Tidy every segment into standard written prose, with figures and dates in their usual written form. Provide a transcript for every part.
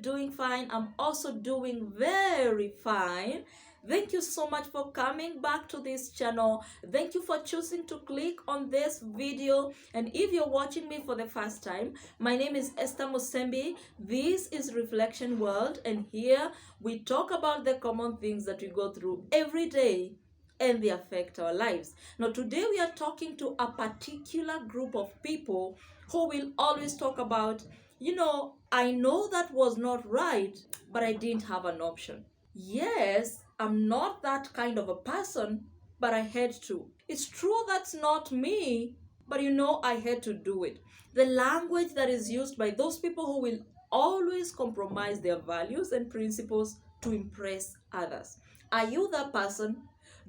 doing fine. I'm also doing very fine. Thank you so much for coming back to this channel. Thank you for choosing to click on this video. And if you're watching me for the first time, my name is Esther Musembi. This is Reflection World, and here we talk about the common things that we go through every day and they affect our lives. Now, today we are talking to a particular group of people who will always talk about, I know that was not right, but I didn't have an option. Yes, I'm not that kind of a person, but I had to. It's true that's not me, but I had to do it. The language that is used by those people who will always compromise their values and principles to impress others. Are you that person?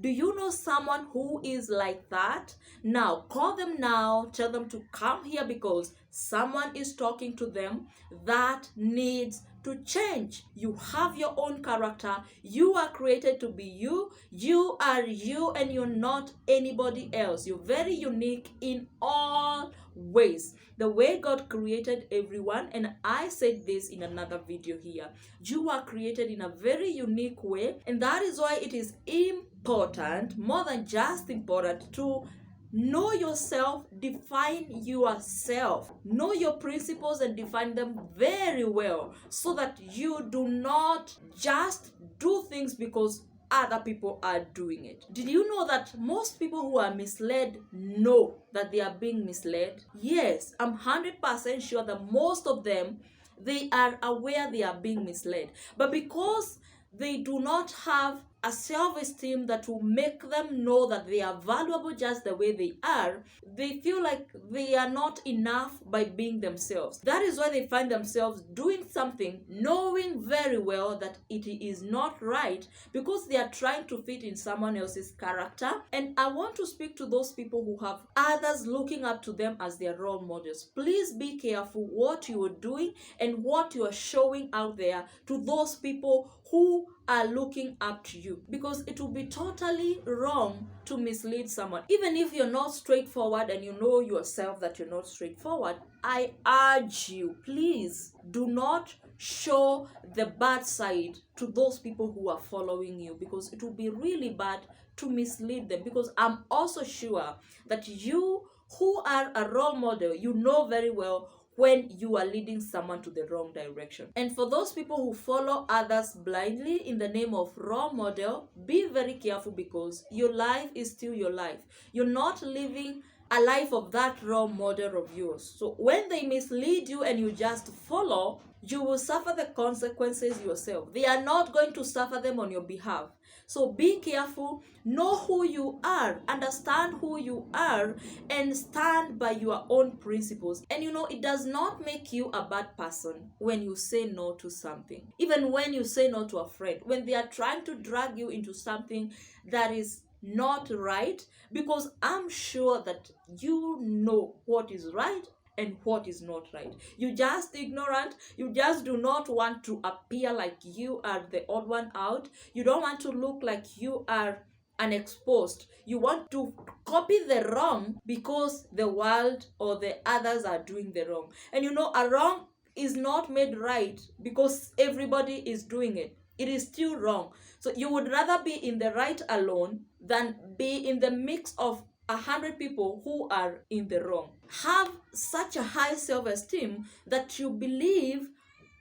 Do you know someone who is like that? Now, call them now, tell them to come here because someone is talking to them that needs to change. You have your own character. You are created to be you. You are you and you're not anybody else. You're very unique in all ways. The way God created everyone, and I said this in another video here, you are created in a very unique way, and that is why it is important, more than just important, to know yourself, define yourself, know your principles and define them very well so that you do not just do things because other people are doing it. Did you know that most people who are misled know that they are being misled? Yes, I'm 100% sure that most of them, they are aware they are being misled. But because they do not have a self-esteem that will make them know that they are valuable just the way they are, they feel like they are not enough by being themselves. That is why they find themselves doing something knowing very well that it is not right because they are trying to fit in someone else's character. And I want to speak to those people who have others looking up to them as their role models. Please be careful what you are doing and what you are showing out there to those people who are looking up to you, because it will be totally wrong to mislead someone. Even if you're not straightforward and you know yourself that you're not straightforward, I urge you, please do not show the bad side to those people who are following you, because it will be really bad to mislead them. Because I'm also sure that you who are a role model, you know very well when you are leading someone to the wrong direction. And for those people who follow others blindly in the name of role model, be very careful because your life is still your life. You're not living a life of that role model of yours. So when they mislead you and you just follow, you will suffer the consequences yourself. They are not going to suffer them on your behalf. So be careful, know who you are, understand who you are, and stand by your own principles. And it does not make you a bad person when you say no to something. Even when you say no to a friend, when they are trying to drag you into something that is not right, because I'm sure that you know what is right and what is not right. You just ignorant. You just do not want to appear like you are the odd one out. You don't want to look like you are unexposed. You want to copy the wrong because the world or the others are doing the wrong. And a wrong is not made right because everybody is doing it. It is still wrong. So you would rather be in the right alone than be in the mix of 100 people who are in the wrong. Have such a high self-esteem that you believe,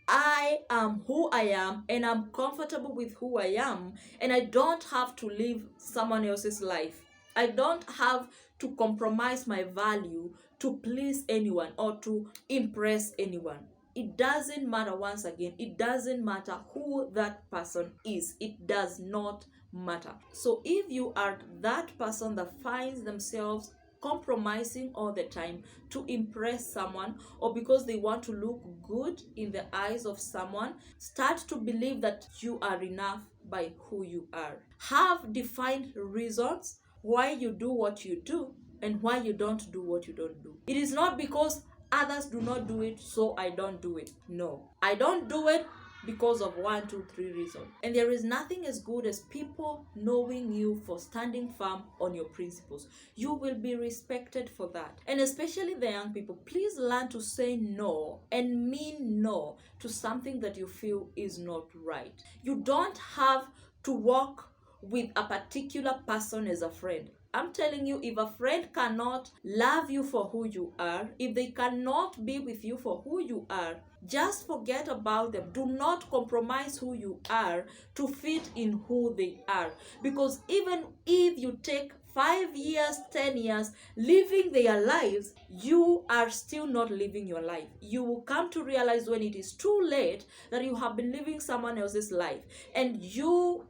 I am who I am and I'm comfortable with who I am, and I don't have to live someone else's life. I don't have to compromise my value to please anyone or to impress anyone. It doesn't matter, once again, it doesn't matter who that person is. It does not matter. So if you are that person that finds themselves compromising all the time to impress someone or because they want to look good in the eyes of someone, start to believe that you are enough by who you are. Have defined reasons why you do what you do and why you don't do what you don't do. It is not because others do not do it, so I don't do it. No, I don't do it because of 1, 2, 3 reasons. And there is nothing as good as people knowing you for standing firm on your principles. You will be respected for that. And especially the young people, please learn to say no and mean no to something that you feel is not right. You don't have to walk with a particular person as a friend. I'm telling you, if a friend cannot love you for who you are, if they cannot be with you for who you are, just forget about them. Do not compromise who you are to fit in who they are. Because even if you take 5 years, 10 years, living their lives, you are still not living your life. You will come to realize when it is too late that you have been living someone else's life, and you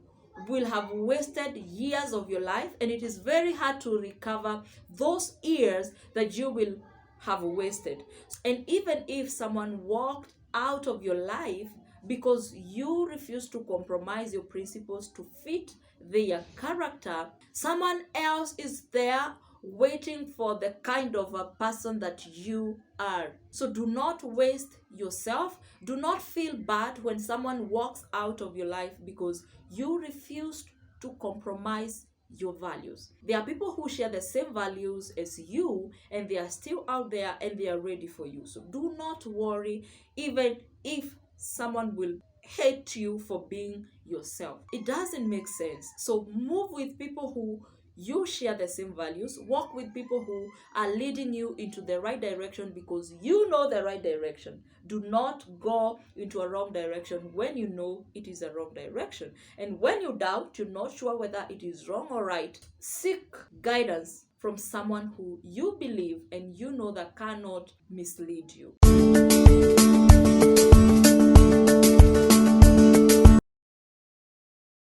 will have wasted years of your life, and it is very hard to recover those years that you will have wasted. And even if someone walked out of your life because you refuse to compromise your principles to fit their character, someone else is there waiting for the kind of a person that you are. So do not waste yourself. Do not feel bad when someone walks out of your life because you refused to compromise your values. There are people who share the same values as you, and they are still out there and they are ready for you. So do not worry, even if someone will hate you for being yourself. It doesn't make sense. So move with people who you share the same values. Walk with people who are leading you into the right direction because you know the right direction. Do not go into a wrong direction when you know it is a wrong direction. And when you doubt, you're not sure whether it is wrong or right, seek guidance from someone who you believe and you know that cannot mislead you.